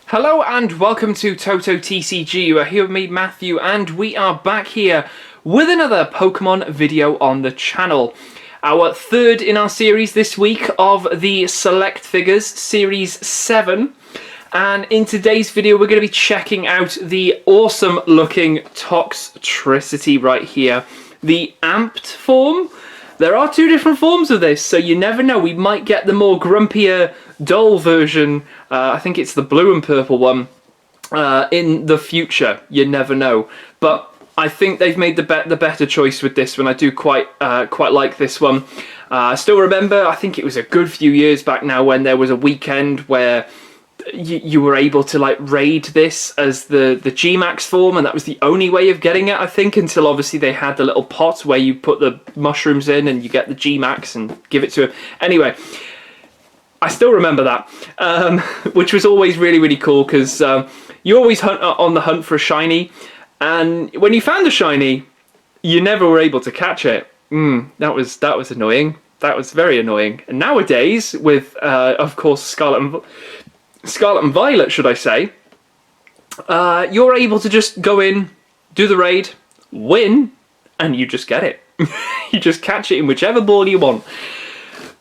Hello and welcome to Toto TCG. You are here with me, Matthew, and we are back here with another Pokemon video on the channel. Our third in our series this week of the Select Figures, Series 7. And in today's video we're going to be checking out the awesome looking Toxtricity right here. The amped form. There are two different forms of this, so you never know. We might get the more grumpier, dull version. I think it's the blue and purple one in the future. You never know. But I think they've made the better choice with this one. I do quite like this one. I still remember, I think it was a good few years back now, when there was a weekend where you were able to like raid this as the G-Max form, and that was the only way of getting it, I think, until obviously they had the little pot where you put the mushrooms in and you get the G-Max and give it to him. Anyway, I still remember that, which was always really cool, because you always hunt on the hunt for a shiny, and when you found a shiny, you never were able to catch it. That was annoying. That was very annoying. And nowadays, with of course Scarlet and Violet, should I say, you're able to just go in, do the raid, win, and you just get it. You just catch it in whichever ball you want.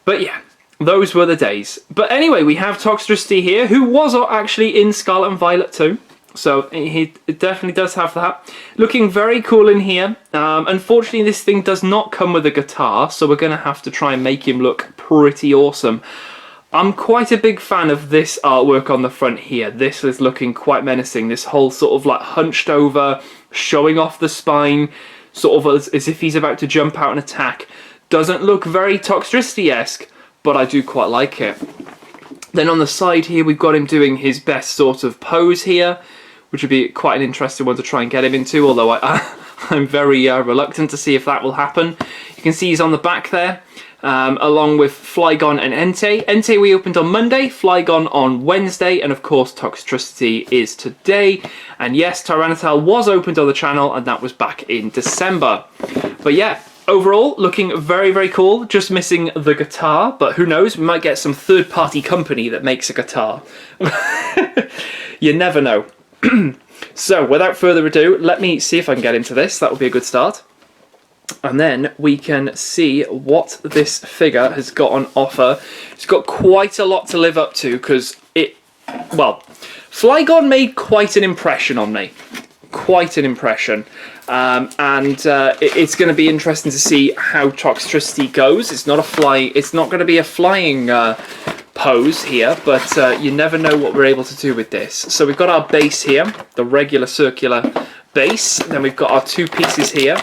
But yeah, those were the days. But anyway, we have Toxtricity here, who was actually in Scarlet and Violet too. So he definitely does have that. Looking very cool in here. Unfortunately, this thing does not come with a guitar, so we're going to have to try and make him look pretty awesome. I'm quite a big fan of this artwork on the front here. This is looking quite menacing. This whole sort of like hunched over, showing off the spine, sort of as if he's about to jump out and attack. Doesn't look very Toxtricity-esque, but I do quite like it. Then on the side here, we've got him doing his best sort of pose here, which would be quite an interesting one to try and get him into, although I'm very reluctant to see if that will happen. You can see he's on the back there. Along with Flygon and Entei. Entei we opened on Monday, Flygon on Wednesday, and of course Toxtricity is today. And yes, Tyranitar was opened on the channel, and that was back in December. But yeah, overall looking very cool. Just missing the guitar, but who knows, we might get some third-party company that makes a guitar. You never know. So without further ado, let me see if I can get into this. That would be a good start. And then we can see what this figure has got on offer. It's got quite a lot to live up to, because Flygon made quite an impression on me. Quite an impression. It's going to be interesting to see how Toxtricity goes. It's not going to be a flying pose here, but you never know what we're able to do with this. So we've got our base here, the regular circular base. Then we've got our two pieces here.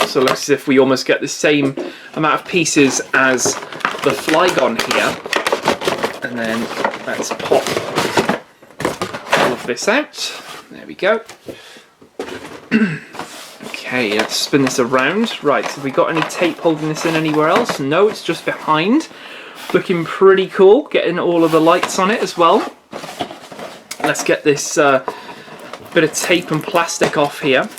So it looks as if we almost get the same amount of pieces as the Flygon here. And then let's pop all of this out. There we go. Okay, let's spin this around. Right, have we got any tape holding this in anywhere else? No, it's just behind. Looking pretty cool, getting all of the lights on it as well. Let's get this bit of tape and plastic off here.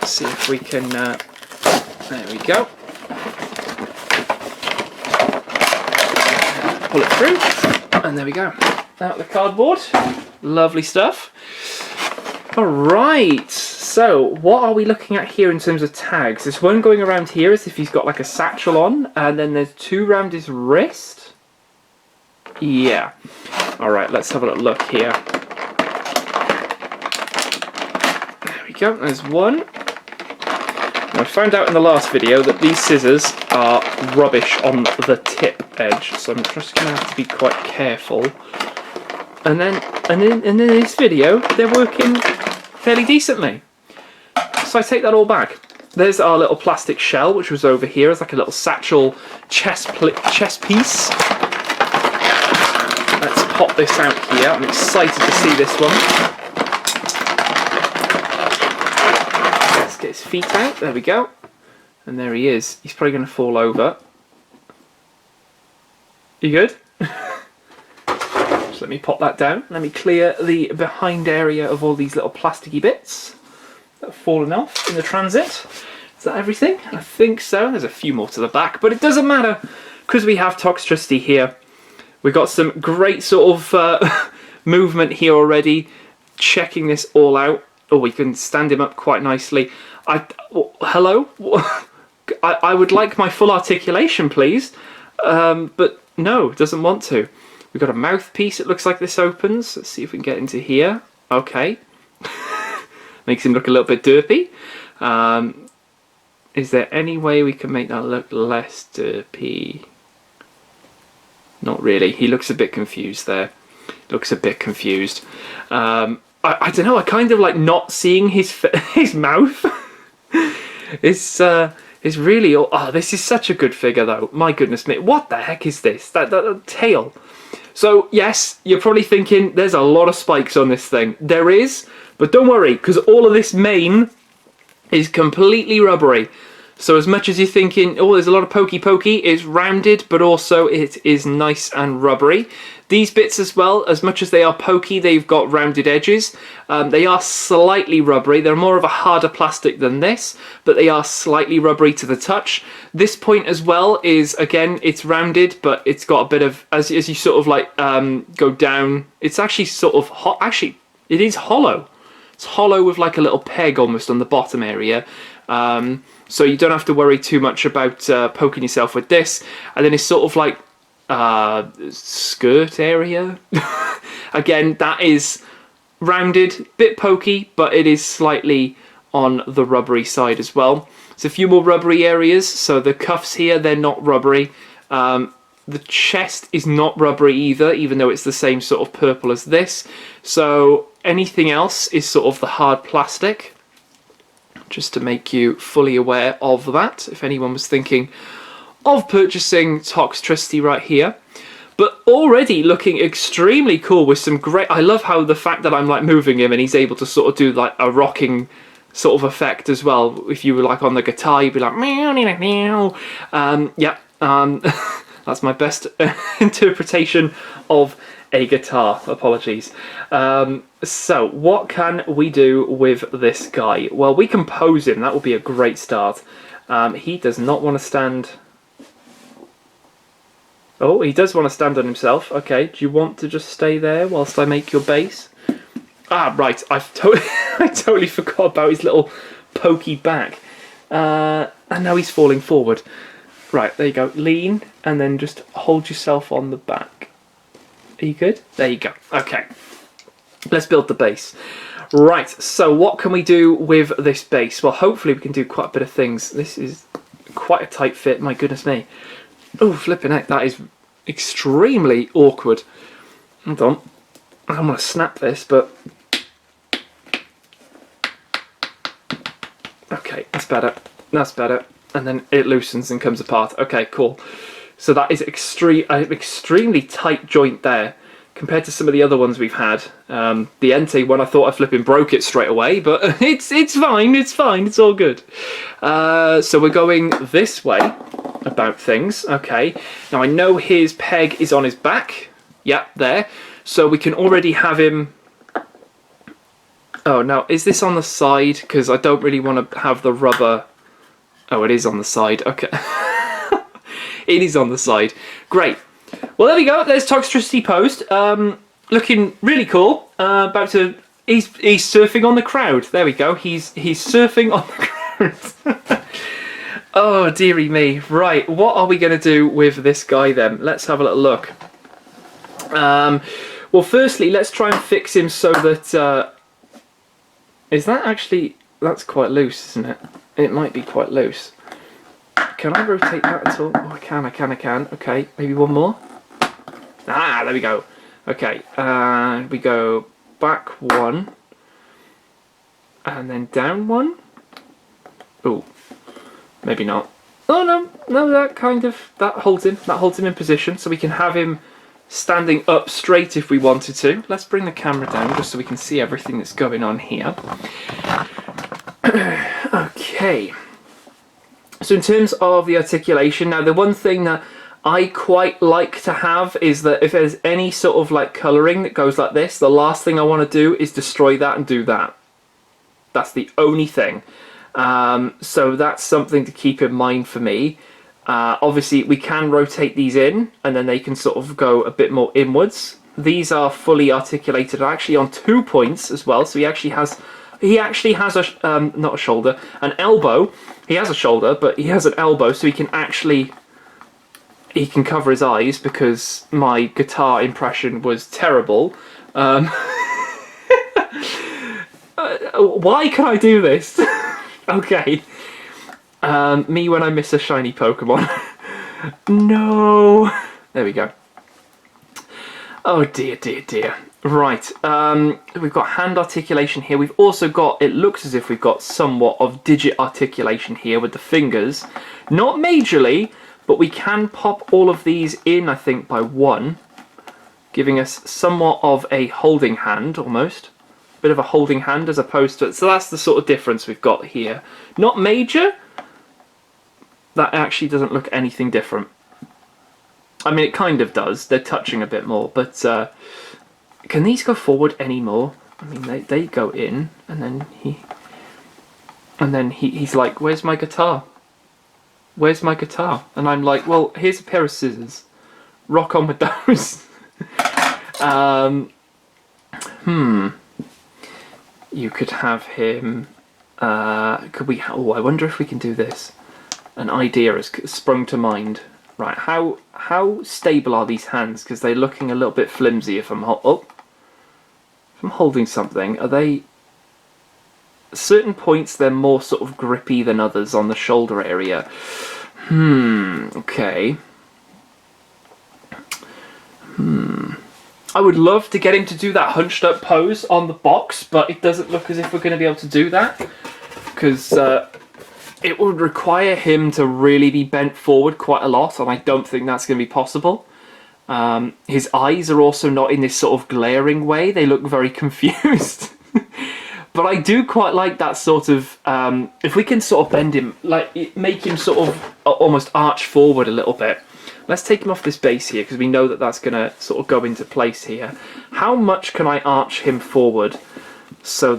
See if we can, there we go. Pull it through, and there we go. Out the cardboard. Lovely stuff. Alright, so what are we looking at here in terms of tags? There's one going around here as if he's got like a satchel on, and then there's two around his wrist. Yeah. Alright, let's have a little look here. There we go, there's one. I found out in the last video that these scissors are rubbish on the tip edge, so I'm just going to have to be quite careful. And then in this video, they're working fairly decently. So I take that all back. There's our little plastic shell, which was over here as like a little satchel chest piece. Let's pop this out here. I'm excited to see this one. Get his feet out, there we go, and there he is. He's probably going to fall over. You good? Just let me pop that down. Let me clear the behind area of all these little plasticky bits that have fallen off in the transit. Is that everything? I think so. There's a few more to the back, but it doesn't matter because we have Toxtricity here We got some great sort of movement here already. Checking this all out. Oh, we can stand him up quite nicely. Hello? I would like my full articulation, please. But no, doesn't want to. We've got a mouthpiece. It looks like this opens. Let's see if we can get into here. Okay. Makes him look a little bit derpy. Is there any way we can make that look less derpy? Not really. He looks a bit confused there. Looks a bit confused. I don't know. I kind of like not seeing his mouth. It's really. Oh, this is such a good figure, though. My goodness me. What the heck is this? That tail. So yes, you're probably thinking there's a lot of spikes on this thing. There is, but don't worry, because all of this mane is completely rubbery. So as much as you're thinking, oh, there's a lot of pokey, it's rounded, but also it is nice and rubbery. These bits as well, as much as they are pokey, they've got rounded edges. They are slightly rubbery. They're more of a harder plastic than this, but they are slightly rubbery to the touch. This point as well is, again, it's rounded, but it's got a bit of, as you sort of like go down, it's actually sort of, actually, it is hollow. It's hollow with like a little peg almost on the bottom area. So you don't have to worry too much about poking yourself with this. And then it's sort of like skirt area. Again, that is rounded, bit pokey, but it is slightly on the rubbery side as well. There's a few more rubbery areas. So the cuffs here, they're not rubbery. The chest is not rubbery either, even though it's the same sort of purple as this. So anything else is sort of the hard plastic. Just to make you fully aware of that, if anyone was thinking of purchasing Toxtricity right here. But already looking extremely cool with some great... I love how the fact that I'm like moving him and he's able to sort of do like a rocking sort of effect as well. If you were like on the guitar, you'd be like meow, meow, meow. That's my best interpretation of a guitar. Apologies. So what can we do with this guy? Well, we can pose him. That would be a great start. He does not want to stand. Oh, he does want to stand on himself. Okay, do you want to just stay there whilst I make your base? Ah, right. I totally forgot about his little pokey back. And now he's falling forward. Right, there you go. Lean and then just hold yourself on the back. Are you good? There you go. Okay. Let's build the base. Right, so what can we do with this base? Well, hopefully we can do quite a bit of things. This is quite a tight fit, my goodness me. Oh, flipping heck, that is extremely awkward. Hold on. I don't want to snap this, but... Okay, that's better. That's better. And then it loosens and comes apart. Okay, cool. So that is an extremely tight joint there compared to some of the other ones we've had. The Entei one, I thought I flipping broke it straight away, but it's fine, it's all good. So we're going this way about things. Okay, now I know his peg is on his back. Yep, there. So we can already have him... Oh, now, is this on the side? Because I don't really want to have the rubber... Oh, it is on the side. Okay. It is on the side. Great. Well, there we go. There's Toxtricity posed. Looking really cool. About to... He's surfing on the crowd. There we go. He's surfing on the crowd. Oh, dearie me. Right. What are we going to do with this guy then? Let's have a little look. Well, firstly, let's try and fix him so that... Is that actually... That's quite loose, isn't it? It might be quite loose. Can I rotate that at all? Oh, I can. Okay, maybe one more. Ah, there we go. Okay, and we go back one. And then down one. Oh, maybe not. Oh, no, that holds him in position, so we can have him standing up straight if we wanted to. Let's bring the camera down just so we can see everything that's going on here. Okay. So in terms of the articulation, now the one thing that I quite like to have is that if there's any sort of like colouring that goes like this, the last thing I want to do is destroy that and do that. That's the only thing. So that's something to keep in mind for me. Obviously, we can rotate these in, and then they can sort of go a bit more inwards. These are fully articulated, actually on 2 points as well. So he actually has a not a shoulder, an elbow. He has a shoulder, but he has an elbow, so he can cover his eyes, because my guitar impression was terrible. Why can I do this? Okay. Me when I miss a shiny Pokemon. No. There we go. Oh dear, dear, dear. Right. We've got hand articulation here. We've also got, it looks as if we've got somewhat of digit articulation here with the fingers. Not majorly, but we can pop all of these in, I think, by 1. Giving us somewhat of a holding hand, almost. Bit of a holding hand as opposed to... So that's the sort of difference we've got here. Not major. That actually doesn't look anything different. I mean, it kind of does. They're touching a bit more, but... can these go forward any more? I mean, they go in, and then he's like, where's my guitar? Where's my guitar? And I'm like, well, here's a pair of scissors. Rock on with those. You could have him... could we... Oh, I wonder if we can do this. An idea has sprung to mind. Right, how stable are these hands? Because they're looking a little bit flimsy if I'm... if I'm holding something. Are they... At certain points, they're more sort of grippy than others on the shoulder area. Okay. I would love to get him to do that hunched up pose on the box, but it doesn't look as if we're going to be able to do that, because it would require him to really be bent forward quite a lot, and I don't think that's going to be possible. His eyes are also not in this sort of glaring way. They look very confused. But I do quite like that sort of, if we can sort of bend him, like make him sort of almost arch forward a little bit. Let's take him off this base here, because we know that that's going to sort of go into place here. How much can I arch him forward so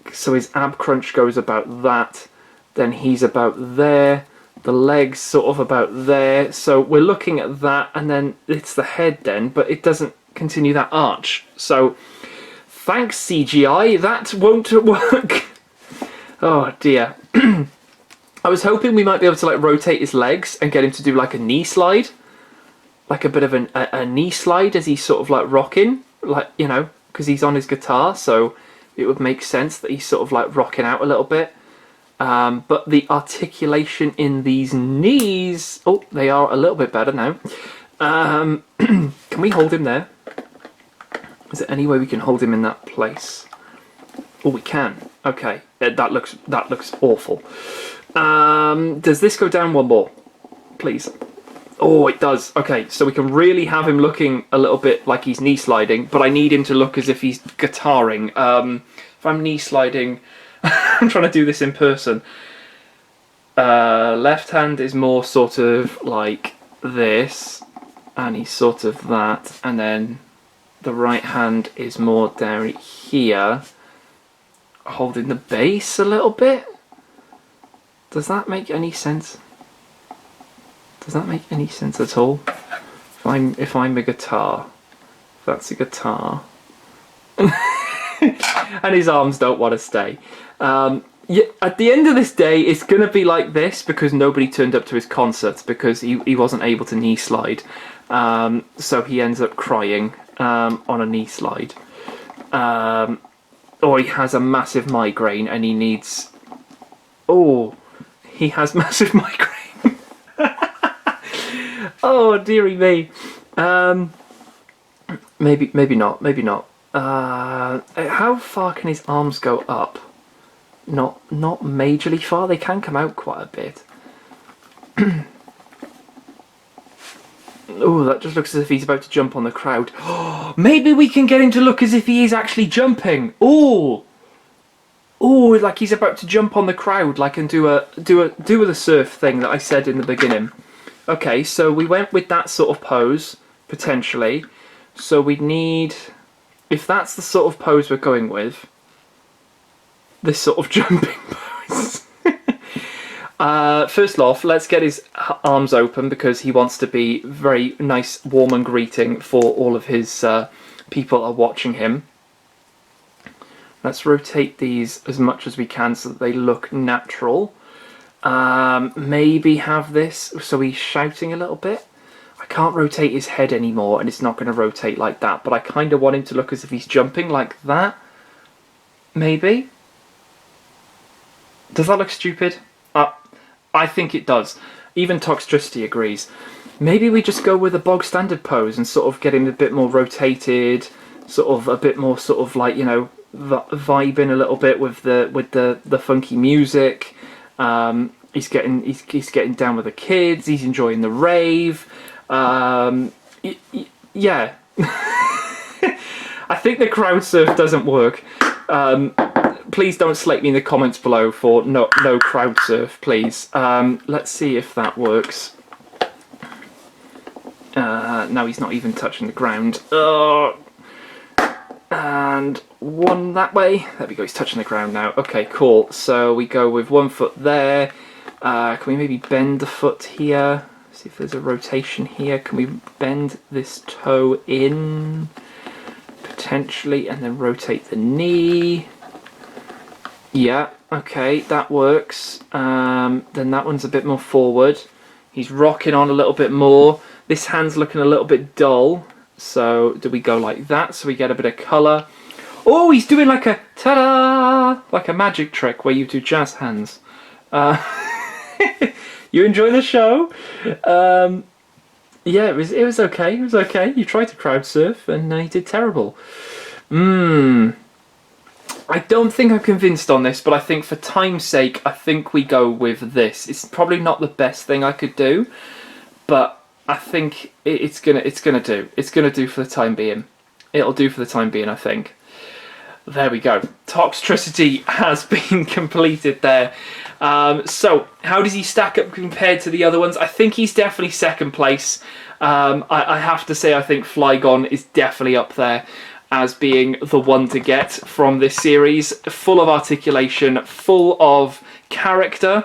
his ab crunch goes about that, then he's about there, the legs sort of about there. So we're looking at that, and then it's the head then, but it doesn't continue that arch. So thanks, CGI, that won't work. Oh dear. I was hoping we might be able to like rotate his legs and get him to do like a knee slide. Like a bit of a knee slide as he's sort of like rocking. Like, you know, because he's on his guitar, so it would make sense that he's sort of like rocking out a little bit. But the articulation in these knees... Oh, they are a little bit better now. Can we hold him there? Is there any way we can hold him in that place? Oh, we can. Okay, that looks awful. Does this go down one more, please? Oh, it does. Okay, so we can really have him looking a little bit like he's knee sliding, but I need him to look as if he's guitaring. If I'm knee sliding, I'm trying to do this in person. Left hand is more sort of like this, and he's sort of that, and then the right hand is more down here, holding the bass a little bit. Does that make any sense? Does that make any sense at all? If I'm a guitar, if that's a guitar, and his arms don't want to stay. Yeah, at the end of this day, it's going to be like this because nobody turned up to his concert because he wasn't able to knee slide. So he ends up crying on a knee slide. Or he has a massive migraine and he needs... Oh, he has massive migraine. Oh, dearie me. Maybe not, maybe not. How far can his arms go up? Not majorly far. They can come out quite a bit. Oh, that just looks as if he's about to jump on the crowd. Oh, maybe we can get him to look as if he is actually jumping. Oh, like he's about to jump on the crowd, like and do the surf thing that I said in the beginning. Okay, so we went with that sort of pose potentially. So we need, if that's the sort of pose we're going with, this sort of jumping pose. First off, let's get his arms open because he wants to be very nice, warm and greeting for all of his people are watching him. Let's rotate these as much as we can so that they look natural. Maybe have this so he's shouting a little bit. I can't rotate his head anymore and it's not going to rotate like that, but I kind of want him to look as if he's jumping like that. Maybe. Does that look stupid? I think it does. Even Toxtricity agrees. Maybe we just go with a bog standard pose and sort of get him a bit more rotated, sort of a bit more sort of like, you know, vibing a little bit with the funky music. He's getting down with the kids. He's enjoying the rave. Yeah. I think the crowd surf doesn't work. Please don't slate me in the comments below for no crowd surf, please. Let's see if that works. No, he's not even touching the ground. And one that way. There we go, he's touching the ground now. Okay, cool. So we go with 1 foot there. Can we maybe bend the foot here? See if there's a rotation here. Can we bend this toe in? Potentially, and then rotate the knee. Yeah, okay, that works. Then that one's a bit more forward. He's rocking on a little bit more. This hand's looking a little bit dull. So do we go like that so we get a bit of colour? Oh, he's doing like a ta-da! Like a magic trick where you do jazz hands. You enjoy the show? Yeah, it was okay. It was okay. You tried to crowd surf and he did terrible. I don't think I'm convinced on this, but I think for time's sake, I think we go with this. It's probably not the best thing I could do, but I think it's gonna do. It's gonna do for the time being. It'll do for the time being, I think. There we go. Toxtricity has been completed there. So, how does he stack up compared to the other ones? I think he's definitely second place. I have to say, I think Flygon is definitely up there as being the one to get from this series. Full of articulation, full of character.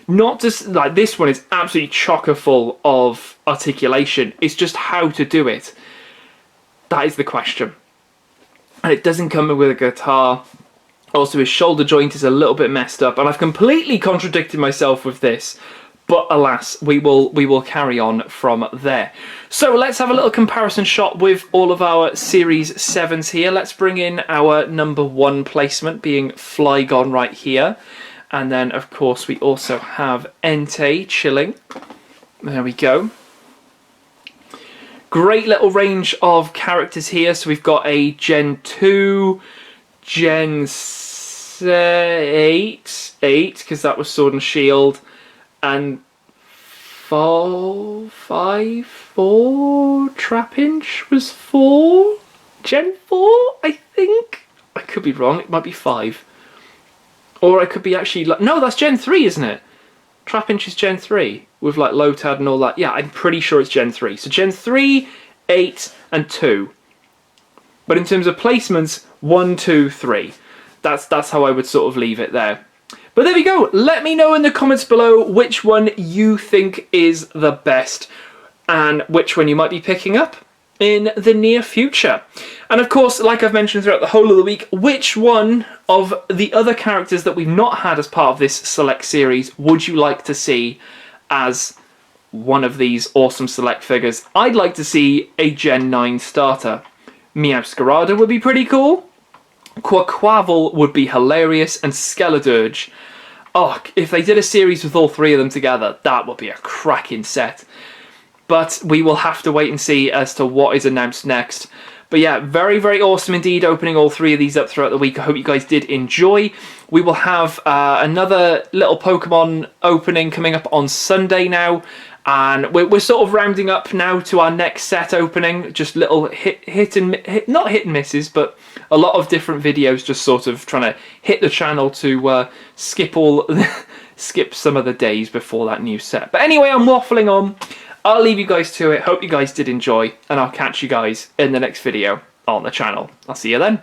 Not just, like, this one is absolutely chocker full of articulation. It's just how to do it. That is the question. And it doesn't come with a guitar. Also, his shoulder joint is a little bit messed up, and I've completely contradicted myself with this. But alas, we will carry on from there. So let's have a little comparison shot with all of our Series 7s here. Let's bring in our number 1 placement, being Flygon right here. And then, of course, we also have Entei chilling. There we go. Great little range of characters here. So we've got a Gen 2, Gen 8, because that was Sword and Shield, and 4 Trapinch was 4? Gen 4, I think? I could be wrong, it might be 5. Or I could be actually, like, no, that's Gen 3, isn't it? Trapinch is Gen 3, with like Lotad and all that. Yeah, I'm pretty sure it's Gen 3. So Gen 3, 8, and 2. But in terms of placements, 1, 2, 3. That's how I would sort of leave it there. But there we go. Let me know in the comments below which one you think is the best and which one you might be picking up in the near future. And of course, like I've mentioned throughout the whole of the week, which one of the other characters that we've not had as part of this Select series would you like to see as one of these awesome Select figures? I'd like to see a Gen 9 starter. Meowscarada would be pretty cool. Quaquaval would be hilarious, and Skeledurge. Oh, if they did a series with all 3 of them together, that would be a cracking set. But we will have to wait and see as to what is announced next. But yeah, very, very awesome indeed opening all 3 of these up throughout the week. I hope you guys did enjoy. We will have another little Pokemon opening coming up on Sunday now. And we're sort of rounding up now to our next set opening. Just little not hit and misses, but a lot of different videos just sort of trying to hit the channel to skip some of the days before that new set. But anyway, I'm waffling on. I'll leave you guys to it. Hope you guys did enjoy, and I'll catch you guys in the next video on the channel. I'll see you then.